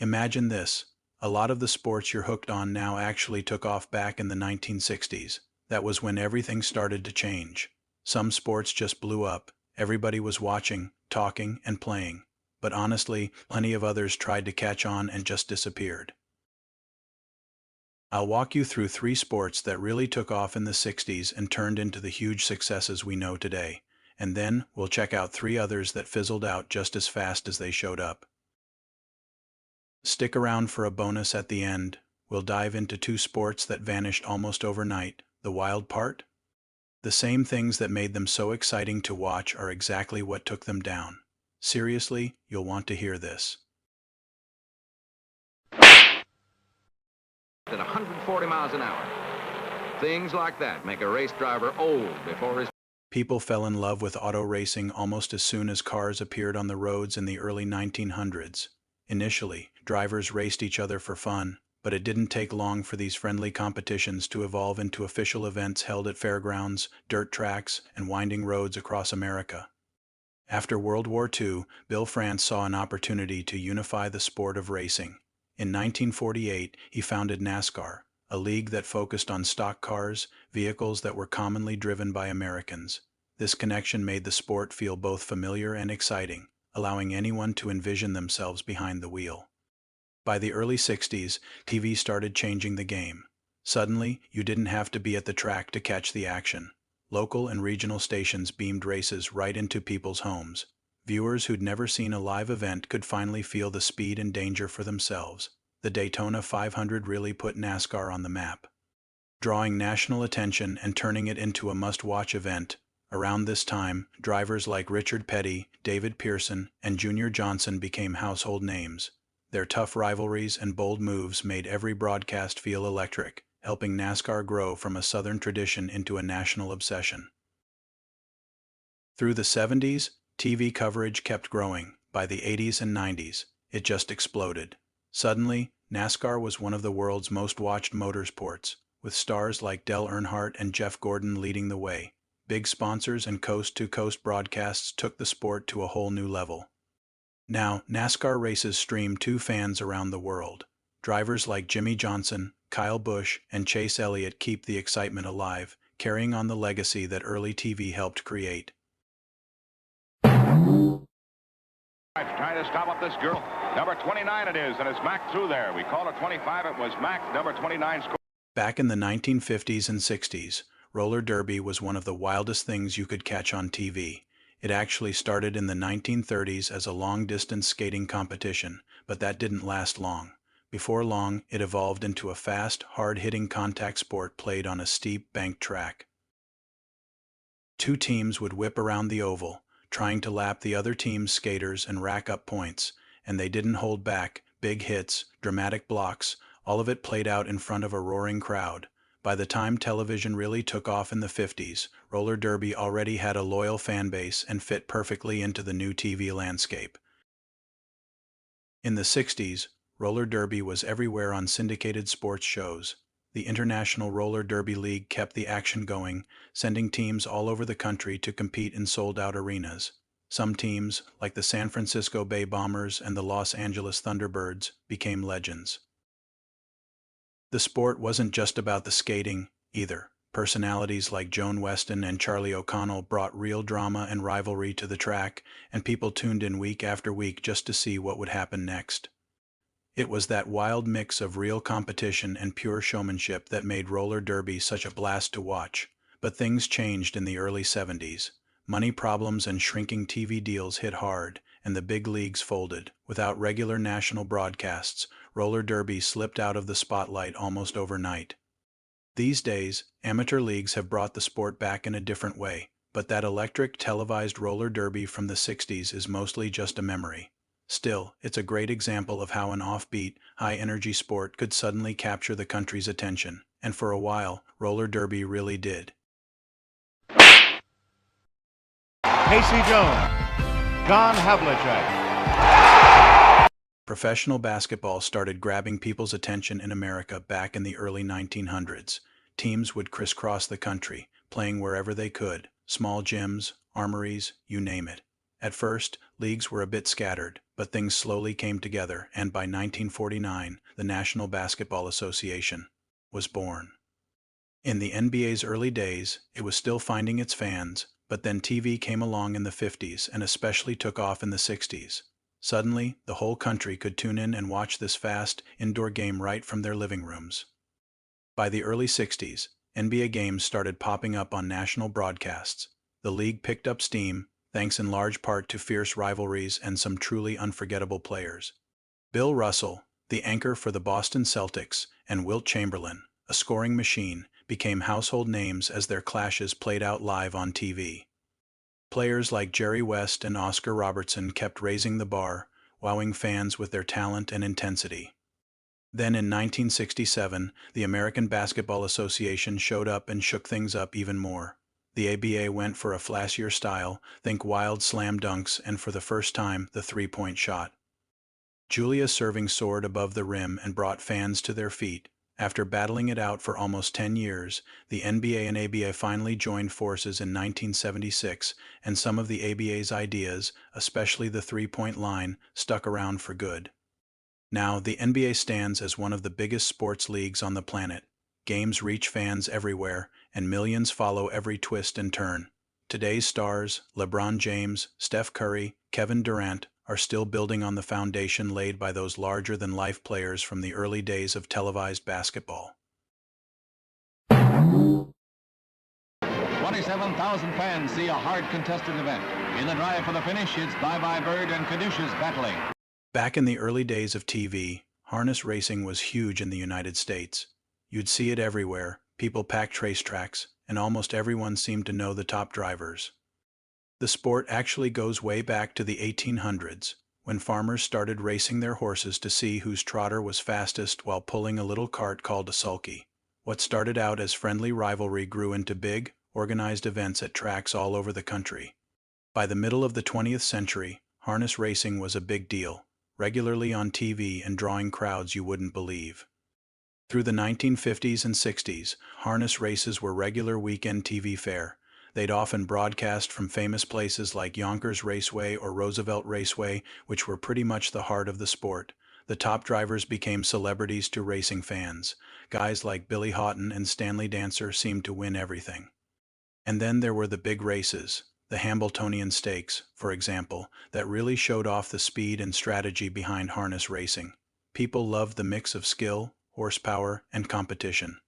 Imagine this. A lot of the sports you're hooked on now actually took off back in the 1960s. That was when everything started to change. Some sports just blew up. Everybody was watching, talking, and playing. But honestly, plenty of others tried to catch on and just disappeared. I'll walk you through 3 sports that really took off in the 60s and turned into the huge successes we know today. And then we'll check out 3 others that fizzled out just as fast as they showed up. Stick around for a bonus at the end. We'll dive into 2 sports that vanished almost overnight. The wild part? The same things that made them so exciting to watch are exactly what took them down. Seriously, you'll want to hear this. At 140 miles an hour. Things like that make a race driver old before his... People fell in love with auto racing almost as soon as cars appeared on the roads in the early 1900s. Initially, drivers raced each other for fun, but it didn't take long for these friendly competitions to evolve into official events held at fairgrounds, dirt tracks, and winding roads across America. After World War II, Bill France saw an opportunity to unify the sport of racing. In 1948, he founded NASCAR, a league that focused on stock cars, vehicles that were commonly driven by Americans. This connection made the sport feel both familiar and exciting, allowing anyone to envision themselves behind the wheel. By the early 60s, TV started changing the game. Suddenly, you didn't have to be at the track to catch the action. Local and regional stations beamed races right into people's homes. Viewers who'd never seen a live event could finally feel the speed and danger for themselves. The Daytona 500 really put NASCAR on the map, drawing national attention and turning it into a must-watch event. Around this time, drivers like Richard Petty, David Pearson, and Junior Johnson became household names. Their tough rivalries and bold moves made every broadcast feel electric, helping NASCAR grow from a Southern tradition into a national obsession. Through the 70s, TV coverage kept growing. By the 80s and 90s, it just exploded. Suddenly, NASCAR was one of the world's most watched motorsports, with stars like Dale Earnhardt and Jeff Gordon leading the way. Big sponsors and coast-to-coast broadcasts took the sport to a whole new level. Now, NASCAR races stream to fans around the world. Drivers like Jimmy Johnson, Kyle Busch, and Chase Elliott keep the excitement alive, carrying on the legacy that early TV helped create. Trying to stop up this girl. Number 29 it is, and it's Mack through there. We called it 25. It was Mack, number 29 scored. Back in the 1950s and 60s, roller derby was one of the wildest things you could catch on TV. It actually started in the 1930s as a long-distance skating competition, but that didn't last long. Before long, it evolved into a fast, hard-hitting contact sport played on a steep banked track. 2 teams would whip around the oval, trying to lap the other team's skaters and rack up points, and they didn't hold back. Big hits, dramatic blocks, all of it played out in front of a roaring crowd. By the time television really took off in the 50s, roller derby already had a loyal fan base and fit perfectly into the new TV landscape. In the 60s, roller derby was everywhere on syndicated sports shows. The International Roller Derby League kept the action going, sending teams all over the country to compete in sold-out arenas. Some teams, like the San Francisco Bay Bombers and the Los Angeles Thunderbirds, became legends. The sport wasn't just about the skating, either. Personalities like Joan Weston and Charlie O'Connell brought real drama and rivalry to the track, and people tuned in week after week just to see what would happen next. It was that wild mix of real competition and pure showmanship that made roller derby such a blast to watch. But things changed in the early 70s. Money problems and shrinking TV deals hit hard, and the big leagues folded. Without regular national broadcasts, roller derby slipped out of the spotlight almost overnight. These days, amateur leagues have brought the sport back in a different way, but that electric televised roller derby from the 60s is mostly just a memory. Still, it's a great example of how an offbeat, high-energy sport could suddenly capture the country's attention, and for a while, roller derby really did. Casey Jones, John Havlicek. Professional basketball started grabbing people's attention in America back in the early 1900s. Teams would crisscross the country, playing wherever they could, small gyms, armories, you name it. At first, leagues were a bit scattered, but things slowly came together, and by 1949, the National Basketball Association was born. In the NBA's early days, it was still finding its fans, but then TV came along in the 50s and especially took off in the 60s. Suddenly, the whole country could tune in and watch this fast, indoor game right from their living rooms. By the early 60s, NBA games started popping up on national broadcasts. The league picked up steam, thanks in large part to fierce rivalries and some truly unforgettable players. Bill Russell, the anchor for the Boston Celtics, and Wilt Chamberlain, a scoring machine, became household names as their clashes played out live on TV. Players like Jerry West and Oscar Robertson kept raising the bar, wowing fans with their talent and intensity. Then in 1967, the American Basketball Association showed up and shook things up even more. The ABA went for a flashier style, think wild slam dunks, and for the first time, the three-point shot. Julia's serving soared above the rim and brought fans to their feet. After battling it out for almost 10 years, the NBA and ABA finally joined forces in 1976, and some of the ABA's ideas, especially the three-point line, stuck around for good. Now, the NBA stands as one of the biggest sports leagues on the planet. Games reach fans everywhere, and millions follow every twist and turn. Today's stars, LeBron James, Steph Curry, Kevin Durant, are still building on the foundation laid by those larger-than-life players from the early days of televised basketball. 27,000 fans see a hard contested event. In the drive for the finish, it's Bye-Bye Bird and Caduceus battling. Back in the early days of TV, harness racing was huge in the United States. You'd see it everywhere. People packed racetracks, and almost everyone seemed to know the top drivers. The sport actually goes way back to the 1800s, when farmers started racing their horses to see whose trotter was fastest while pulling a little cart called a sulky. What started out as friendly rivalry grew into big, organized events at tracks all over the country. By the middle of the 20th century, harness racing was a big deal, regularly on TV and drawing crowds you wouldn't believe. Through the 1950s and 60s, harness races were regular weekend TV fare. They'd often broadcast from famous places like Yonkers Raceway or Roosevelt Raceway, which were pretty much the heart of the sport. The top drivers became celebrities to racing fans. Guys like Billy Houghton and Stanley Dancer seemed to win everything. And then there were the big races, the Hambletonian Stakes, for example, that really showed off the speed and strategy behind harness racing. People loved the mix of skill, horsepower, and competition.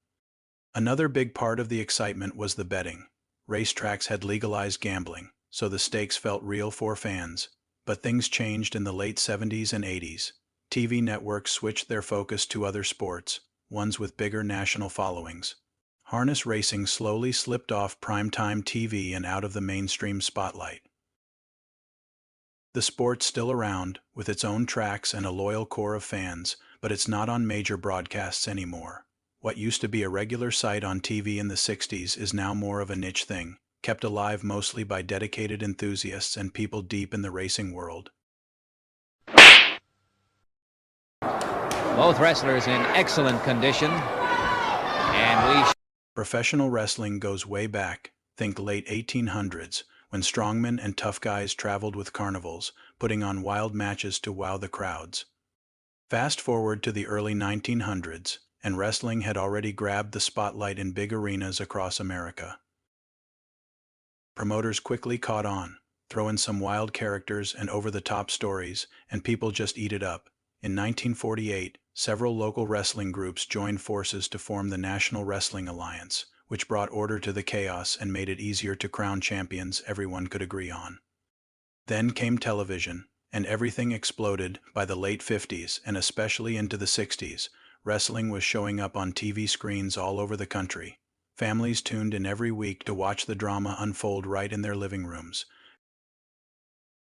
Another big part of the excitement was the betting. Racetracks had legalized gambling, so the stakes felt real for fans. But things changed in the late 70s and 80s. TV networks switched their focus to other sports, ones with bigger national followings. Harness racing slowly slipped off primetime TV and out of the mainstream spotlight. The sport's still around, with its own tracks and a loyal core of fans, but it's not on major broadcasts anymore. What used to be a regular sight on TV in the 60s is now more of a niche thing, kept alive mostly by dedicated enthusiasts and people deep in the racing world. Both wrestlers in excellent condition, and Professional wrestling goes way back, think late 1800s, when strongmen and tough guys traveled with carnivals, putting on wild matches to wow the crowds. Fast forward to the early 1900s, and wrestling had already grabbed the spotlight in big arenas across America. Promoters quickly caught on, throw in some wild characters and over-the-top stories, and people just eat it up. In 1948, several local wrestling groups joined forces to form the National Wrestling Alliance, which brought order to the chaos and made it easier to crown champions everyone could agree on. Then came television, and everything exploded. By the late 50s, and especially into the 60s, wrestling was showing up on TV screens all over the country. Families tuned in every week to watch the drama unfold right in their living rooms.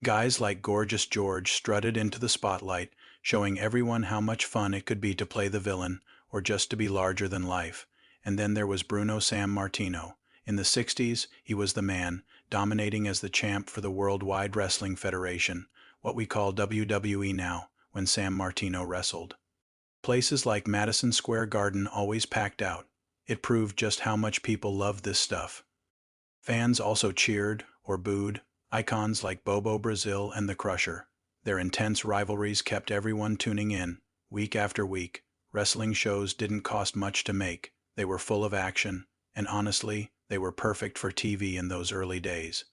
Guys like Gorgeous George strutted into the spotlight, showing everyone how much fun it could be to play the villain, or just to be larger than life. And then there was Bruno Sammartino. In the 60s, he was the man, dominating as the champ for the Worldwide Wrestling Federation, what we call WWE now, when Sammartino wrestled. Places like Madison Square Garden always packed out. It proved just how much people loved this stuff. Fans also cheered, or booed, Icons like Bobo Brazil and the Crusher. Their intense rivalries kept everyone tuning in, week after week. Wrestling shows didn't cost much to make. They were full of action, and honestly, they were perfect for TV in those early days.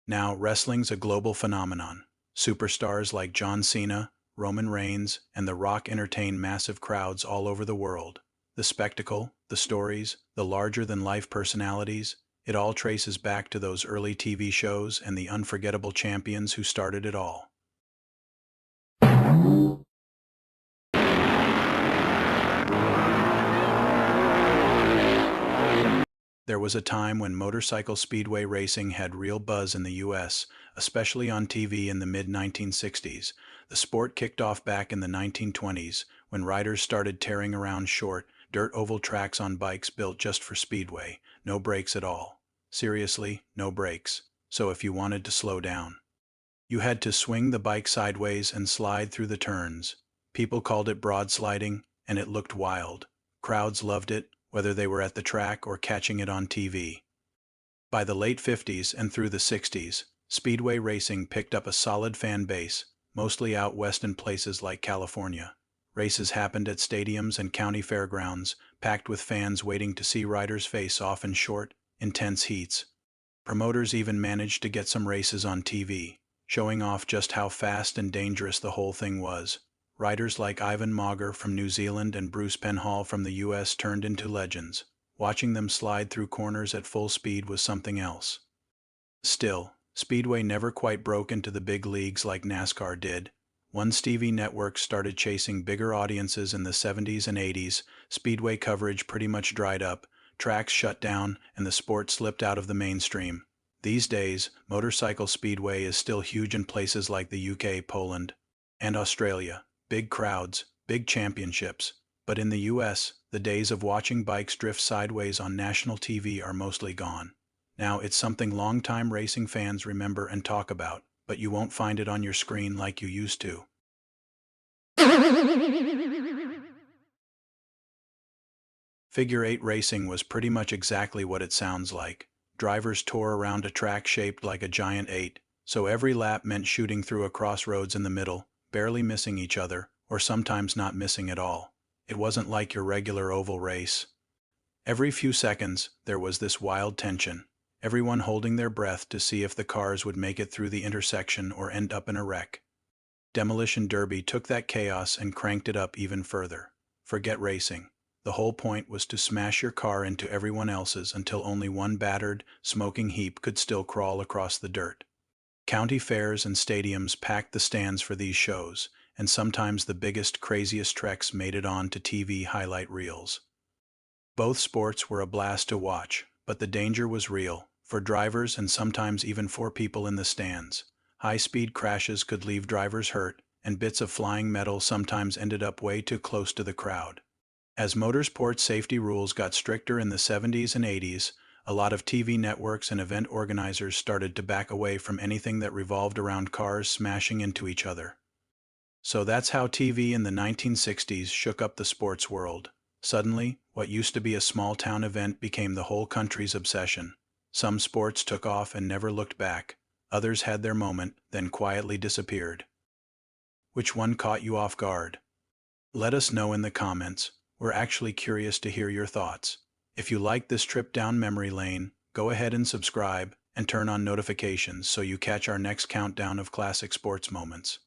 Now, wrestling's a global phenomenon. Superstars like John Cena, Roman Reigns, and The Rock entertain massive crowds all over the world. The spectacle, the stories, the larger-than-life personalities, it all traces back to those early TV shows and the unforgettable champions who started it all. There was a time when motorcycle speedway racing had real buzz in the U.S., especially on TV in the mid-1960s. The sport kicked off back in the 1920s, when riders started tearing around short, dirt oval tracks on bikes built just for speedway. No brakes at all. Seriously, no brakes. So if you wanted to slow down, you had to swing the bike sideways and slide through the turns. People called it broad sliding, and it looked wild. Crowds loved it, whether they were at the track or catching it on TV. By the late 50s and through the 60s, speedway racing picked up a solid fan base, mostly out west in places like California. Races happened at stadiums and county fairgrounds, packed with fans waiting to see riders face off in short, intense heats. Promoters even managed to get some races on TV, showing off just how fast and dangerous the whole thing was. Riders like Ivan Mauger from New Zealand and Bruce Penhall from the U.S. turned into legends. Watching them slide through corners at full speed was something else. Still, Speedway never quite broke into the big leagues like NASCAR did. Once TV networks started chasing bigger audiences in the 70s and 80s, Speedway coverage pretty much dried up, tracks shut down, and the sport slipped out of the mainstream. These days, motorcycle speedway is still huge in places like the UK, Poland, and Australia. Big crowds, big championships. But in the US, the days of watching bikes drift sideways on national TV are mostly gone. Now, it's something longtime racing fans remember and talk about, but you won't find it on your screen like you used to. Figure 8 racing was pretty much exactly what it sounds like. Drivers tore around a track shaped like a giant 8, so every lap meant shooting through a crossroads in the middle, barely missing each other, or sometimes not missing at all. It wasn't like your regular oval race. Every few seconds, there was this wild tension, everyone holding their breath to see if the cars would make it through the intersection or end up in a wreck. Demolition Derby took that chaos and cranked it up even further. Forget racing. The whole point was to smash your car into everyone else's until only one battered, smoking heap could still crawl across the dirt. County fairs and stadiums packed the stands for these shows, and sometimes the biggest, craziest treks made it on to TV highlight reels. Both sports were a blast to watch, but the danger was real, for drivers and sometimes even for people in the stands. High-speed crashes could leave drivers hurt, and bits of flying metal sometimes ended up way too close to the crowd. As motorsport safety rules got stricter in the 70s and 80s, a lot of TV networks and event organizers started to back away from anything that revolved around cars smashing into each other. So that's how TV in the 1960s shook up the sports world. Suddenly, what used to be a small-town event became the whole country's obsession. Some sports took off and never looked back. Others had their moment, then quietly disappeared. Which one caught you off guard? Let us know in the comments. We're actually curious to hear your thoughts. If you like this trip down memory lane, go ahead and subscribe and turn on notifications so you catch our next countdown of classic sports moments.